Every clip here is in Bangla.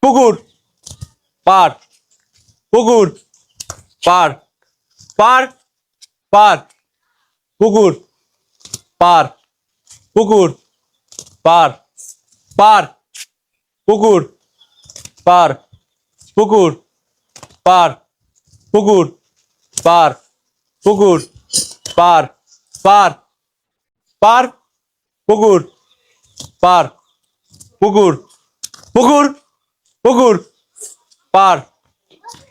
পুকুর পার পুকুর পার পার পার পুকুর পার পুকুর পার পার পুকুর পার পুকুর পার পুকুর পার পুকুর পার পার পার পুকুর পার পুকুর পুকুর পুকুর পার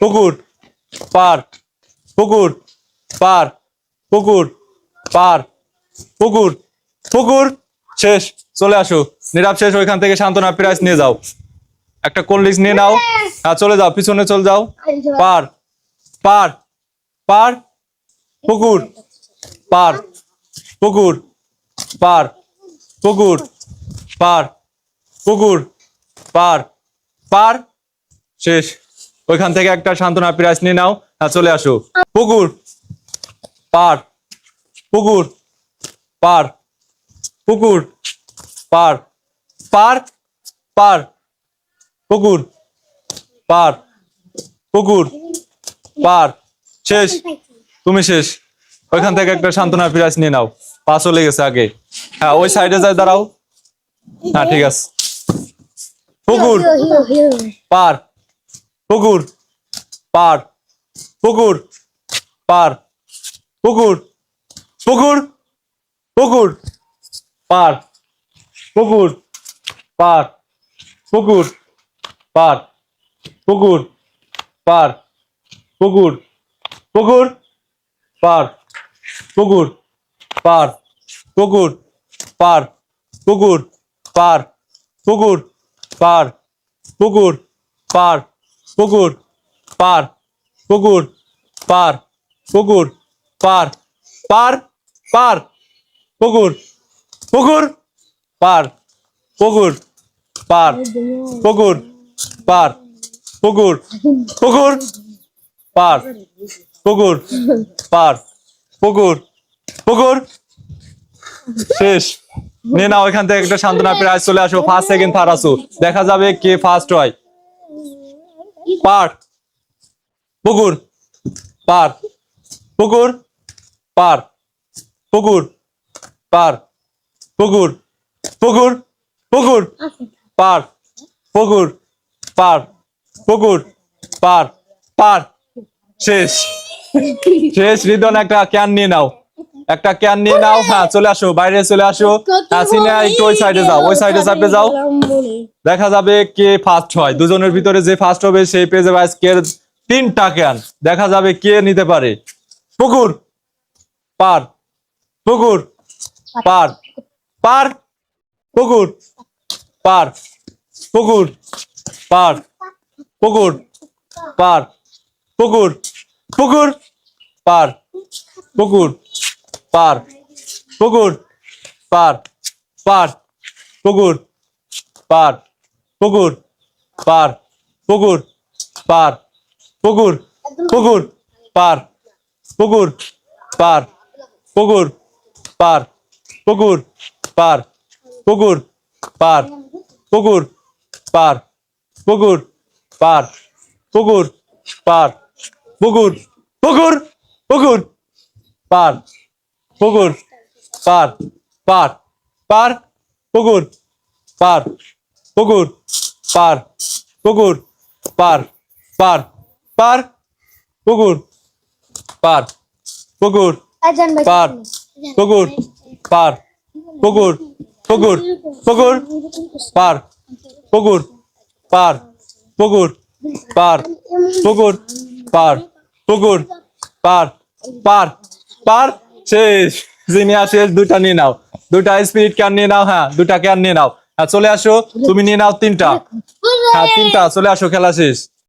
পুকুর পার পুকুর পার পুকুর পার পুকুর পুকুর শেষ চলে আসো নীরব শেষ ওইখান থেকে সান্ত্বনা প্রাইজ নিয়ে যাও একটা কোল্ড ড্রিঙ্কস নিয়ে নাও হ্যাঁ চলে যাও পিছনে চলে যাও পার পার পার পুকুর পার পুকুর পার পুকুর পার পুকুর পার পার শেষ ওইখান থেকে একটা সান্ত্বনা প্রাইজ নিয়ে নাও হ্যাঁ চলে আসো পুকুর পার পুকুর পার পুকুর পার পার পার পুকুর পার পুকুর পার শেষ তুমি শেষ ওইখান থেকে একটা সান্ত্বনা প্রাইজ নিয়ে নাও পা চলে গেছে আগে হ্যাঁ ওই সাইডে যাই দাঁড়াও হ্যাঁ ঠিক আছে পুকুর পার পুকুর পার পুকুর পার পুকুর পুকুর পুকুর পার পুকুর পার পুকুর পার পুকুর পার পুকুর পুকুর পার পুকুর পার পুকুর পার পুকুর পার পুকুর পার পুকুর পার পুকুর পার পুকুর পার পুকুর পার পার পার পুকুর পুকুর পার পুকুর পার পুকুর পার পুকুর পুকুর পার পুকুর পার পুকুর পুকুর শেষ নিয়ে নাও ওইখান থেকে একটা সান্ত্বনা প্রাইজ চলে আসো ফার্স্ট সেকেন্ড থার্ড আসো দেখা যাবে কে ফার্স্ট হয় পার পুকুর পার পুকুর পার পুকুর পার পুকুর পুকুর পুকুর পার পুকুর পার পুকুর পার পার শেষ শেষ রিদন একটা ক্যান নিয়ে নাও একটা ক্যান নিয়ে নাও হ্যাঁ চলে আসো বাইরে চলে আসো হাসিনা একটু ওই সাইডে যাও ওই সাইডে চাপে যাও দেখা যাবে কে ফার্স্ট হয় দুজনের ভিতরে যে ফার্স্ট হবে সেই পেজে আজকে 3টা ক্যান দেখা যাবে কে নিতে পারে পুকুর পার পুকুর পার পার পুকুর পার পুকুর পার পুকুর পার পুকুর পুকুর পার পুকুর পার পুকুর পার পার পুকুর পার পুকুর পার পুকুর পার পুকুর পুকুর পার পুকুর পার পুকুর পার পুকুর পার পুকুর পার পুকুর পার পুকুর পার পুকুর পার পুকুর পুকুর পুকুর পার পুকুর পার পার পার পুকুর পার পুকুর পার পুকুর পার পার পার পুকুর পার পুকুর পার পুকুর পার পুকুর পুকুর পুকুর পার পুকুর পার পুকুর পার পুকুর পার পুকুর পার পার পার শেষ জিনিয়া শেষ দুইটা নিয়ে নাও দুইটা স্পিরিট ক্যান নিয়ে নাও হ্যাঁ দুইটা ক্যান নিয়ে নাও হ্যাঁ চলে আসো তুমি নিয়ে নাও 3টা হ্যাঁ 3টা চলে আসো খেলা শেষ